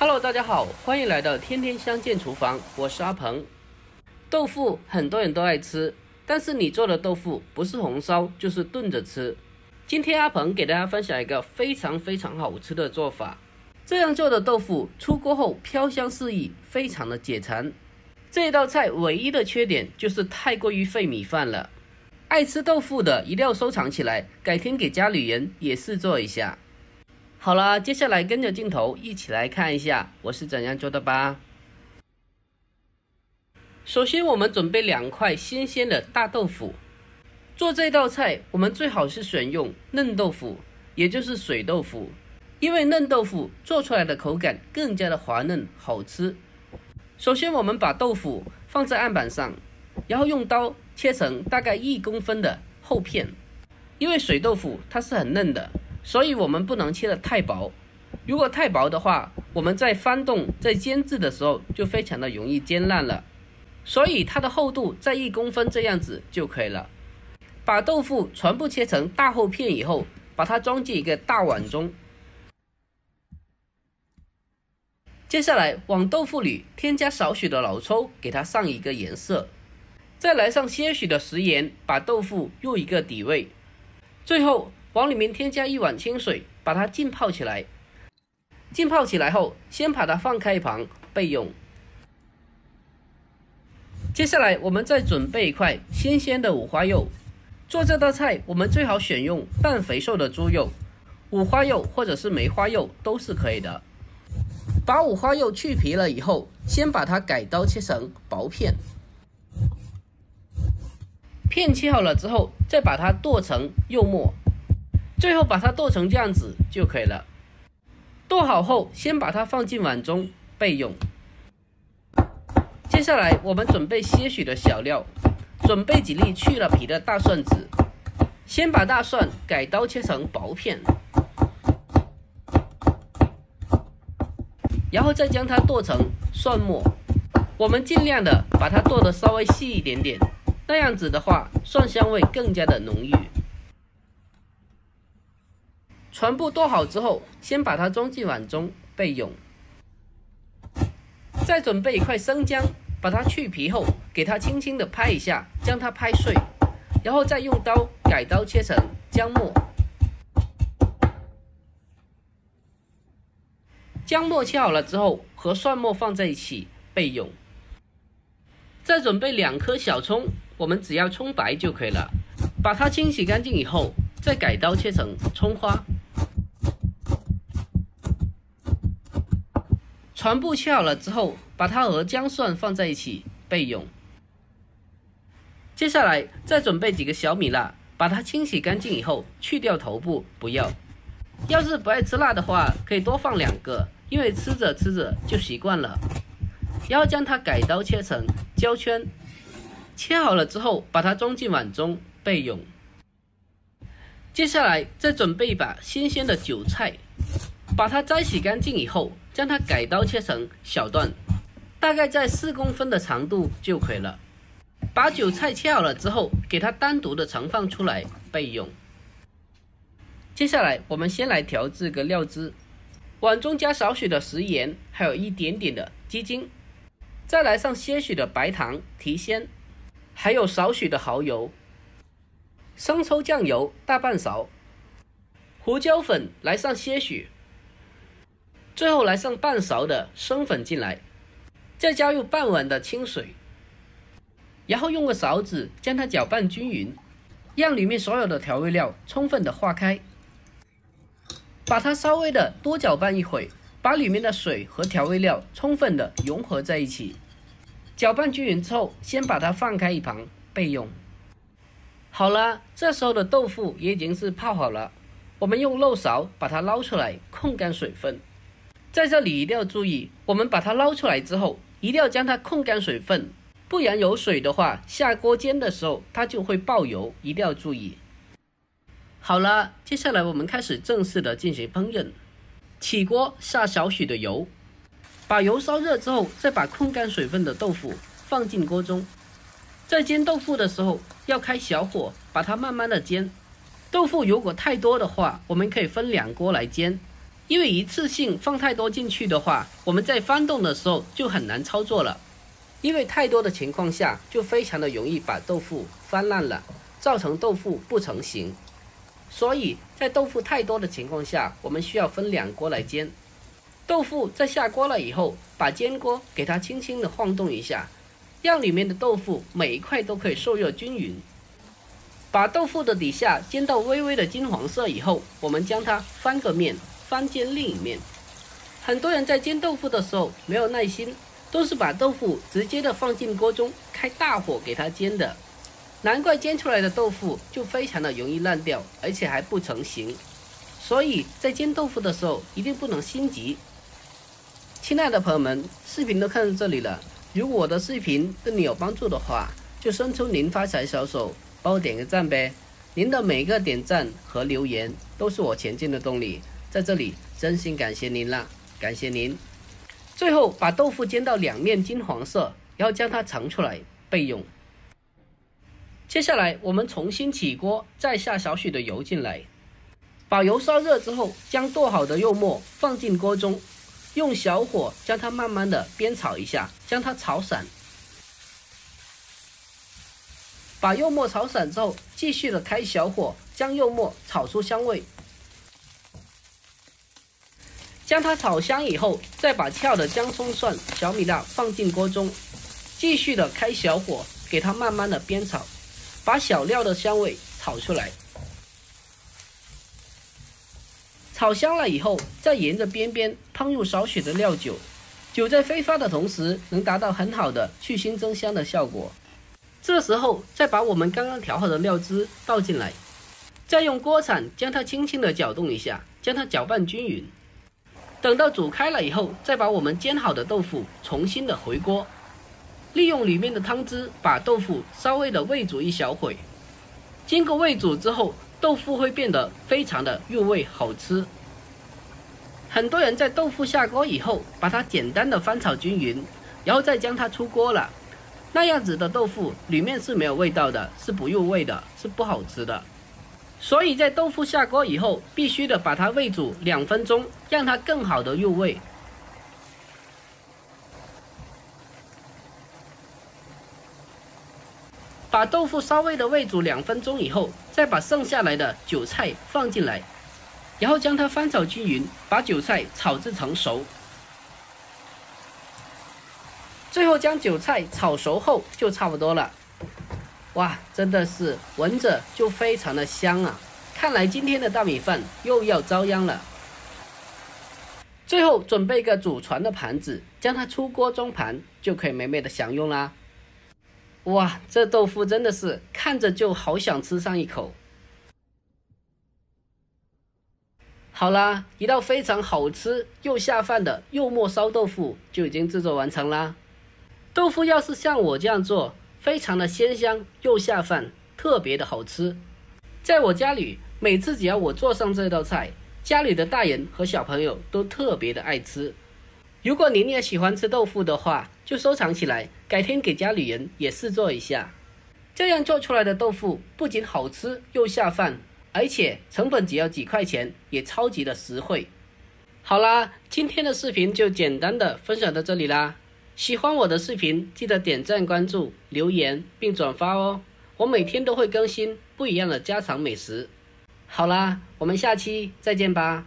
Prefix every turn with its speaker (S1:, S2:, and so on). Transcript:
S1: Hello， 大家好，欢迎来到天天相见厨房，我是阿鹏。豆腐很多人都爱吃，但是你做的豆腐不是红烧就是炖着吃。今天阿鹏给大家分享一个非常好吃的做法。这样做的豆腐出锅后飘香四溢，非常的解馋。这道菜唯一的缺点就是太过于费米饭了。爱吃豆腐的一定要收藏起来，改天给家里人也试做一下。好了，接下来跟着镜头一起来看一下我是怎样做的吧。首先我们准备2块新鲜的大豆腐。做这道菜我们最好是选用嫩豆腐，也就是水豆腐，因为嫩豆腐做出来的口感更加的滑嫩好吃。首先我们把豆腐放在案板上，然后用刀切成大概1公分的厚片。因为水豆腐它是很嫩的，所以我们不能切得太薄。如果太薄的话，我们在翻动在煎制的时候就非常的容易煎烂了。所以它的厚度在1公分这样子就可以了。把豆腐全部切成大厚片以后，把它装进一个大碗中。接下来往豆腐里添加少许的老抽，给它上一个颜色，再来上些许的食盐，把豆腐入一个底味。最后往里面添加1碗清水，把它浸泡起来。浸泡起来后，先把它放开一旁备用。接下来我们再准备一块新鲜的五花肉。做这道菜我们最好选用半肥瘦的猪肉，五花肉或者是梅花肉都是可以的。把五花肉去皮了以后，先把它改刀切成薄片。片切好了之后，再把它剁成肉末，最后把它剁成这样子就可以了。剁好后，先把它放进碗中备用。接下来我们准备些许的小料，准备几粒去了皮的大蒜子，先把大蒜改刀切成薄片，然后再将它剁成蒜末。我们尽量的把它剁得稍微细一点点，那样子的话蒜香味更加的浓郁。全部剁好之后，先把它装进碗中备用。再准备一块生姜，把它去皮后给它轻轻的拍一下，将它拍碎，然后再用刀改刀切成姜末。姜末切好了之后，和蒜末放在一起备用。再准备2颗小葱，我们只要葱白就可以了。把它清洗干净以后，再改刀切成葱花。全部切好了之后，把它和姜蒜放在一起备用。接下来再准备几个小米辣，把它清洗干净以后去掉头部，不要。要是不爱吃辣的话，可以多放2个，因为吃着就习惯了。然后将它改刀切成焦圈，切好了之后把它装进碗中备用。接下来再准备一把新鲜的韭菜，把它摘洗干净以后，将它改刀切成小段，大概在4公分的长度就可以了。把韭菜切好了之后，给它单独的盛放出来备用。接下来我们先来调制个料汁，碗中加少许的食盐，还有一点点的鸡精，再来上些许的白糖提鲜，还有少许的蚝油，生抽酱油大半勺，胡椒粉来上些许，最后来上半勺的生粉进来，再加入半碗的清水，然后用个勺子将它搅拌均匀，让里面所有的调味料充分的化开。把它稍微的多搅拌一会，把里面的水和调味料充分的融合在一起。搅拌均匀之后，先把它放开一旁备用。好了，这时候的豆腐也已经是泡好了，我们用漏勺把它捞出来，控干水分。在这里一定要注意，我们把它捞出来之后，一定要将它控干水分，不然有水的话，下锅煎的时候它就会爆油，一定要注意。好了，接下来我们开始正式的进行烹饪。起锅下少许的油，把油烧热之后，再把控干水分的豆腐放进锅中。在煎豆腐的时候要开小火，把它慢慢的煎。豆腐如果太多的话，我们可以分2锅来煎，因为一次性放太多进去的话，我们在翻动的时候就很难操作了。因为太多的情况下，就非常的容易把豆腐翻烂了，造成豆腐不成形。所以在豆腐太多的情况下，我们需要分2锅来煎。豆腐在下锅了以后，把煎锅给它轻轻的晃动一下，让里面的豆腐每一块都可以受热均匀。把豆腐的底下煎到微微的金黄色以后，我们将它翻个面，翻煎另一面。很多人在煎豆腐的时候没有耐心，都是把豆腐直接的放进锅中，开大火给它煎的，难怪煎出来的豆腐就非常的容易烂掉，而且还不成形。所以在煎豆腐的时候一定不能心急。亲爱的朋友们，视频都看到这里了，如果我的视频对你有帮助的话，就伸出您发财小手，帮我点个赞呗。您的每一个点赞和留言都是我前进的动力，在这里真心感谢您啦，感谢您。最后把豆腐煎到2面金黄色，然后将它盛出来备用。接下来我们重新起锅，再下少许的油进来，把油烧热之后，将剁好的肉末放进锅中，用小火将它慢慢的煸炒一下，将它炒散。把肉末炒散之后，继续的开小火，将肉末炒出香味。将它炒香以后，再把切好的姜、葱、蒜、小米辣放进锅中，继续的开小火，给它慢慢的煸炒，把小料的香味炒出来。炒香了以后，再沿着边边烹入少许的料酒，酒在挥发的同时，能达到很好的去腥增香的效果。这时候再把我们刚刚调好的料汁倒进来，再用锅铲将它轻轻的搅动一下，将它搅拌均匀。等到煮开了以后，再把我们煎好的豆腐重新的回锅，利用里面的汤汁把豆腐稍微的煨煮一小会。经过煨煮之后，豆腐会变得非常的入味好吃。很多人在豆腐下锅以后，把它简单的翻炒均匀，然后再将它出锅了。那样子的豆腐里面是没有味道的，是不入味的，是不好吃的。所以在豆腐下锅以后，必须的把它煨煮2分钟，让它更好的入味。把豆腐稍微的煨煮2分钟以后，再把剩下来的韭菜放进来，然后将它翻炒均匀，把韭菜炒至成熟。最后将韭菜炒熟后就差不多了。哇，真的是闻着就非常的香啊！看来今天的大米饭又要遭殃了。最后准备一个祖传的盘子，将它出锅装盘，就可以美美的享用啦。哇，这豆腐真的是看着就好想吃上一口。好啦，一道非常好吃又下饭的肉末烧豆腐就已经制作完成啦。豆腐要是像我这样做，非常的鲜香又下饭，特别的好吃。在我家里，每次只要我做上这道菜，家里的大人和小朋友都特别的爱吃。如果您也喜欢吃豆腐的话，就收藏起来，改天给家里人也试做一下。这样做出来的豆腐不仅好吃又下饭，而且成本只要几块钱，也超级的实惠。好啦，今天的视频就简单的分享到这里啦。喜欢我的视频，记得点赞、关注、留言并转发哦。我每天都会更新不一样的家常美食。好啦，我们下期再见吧。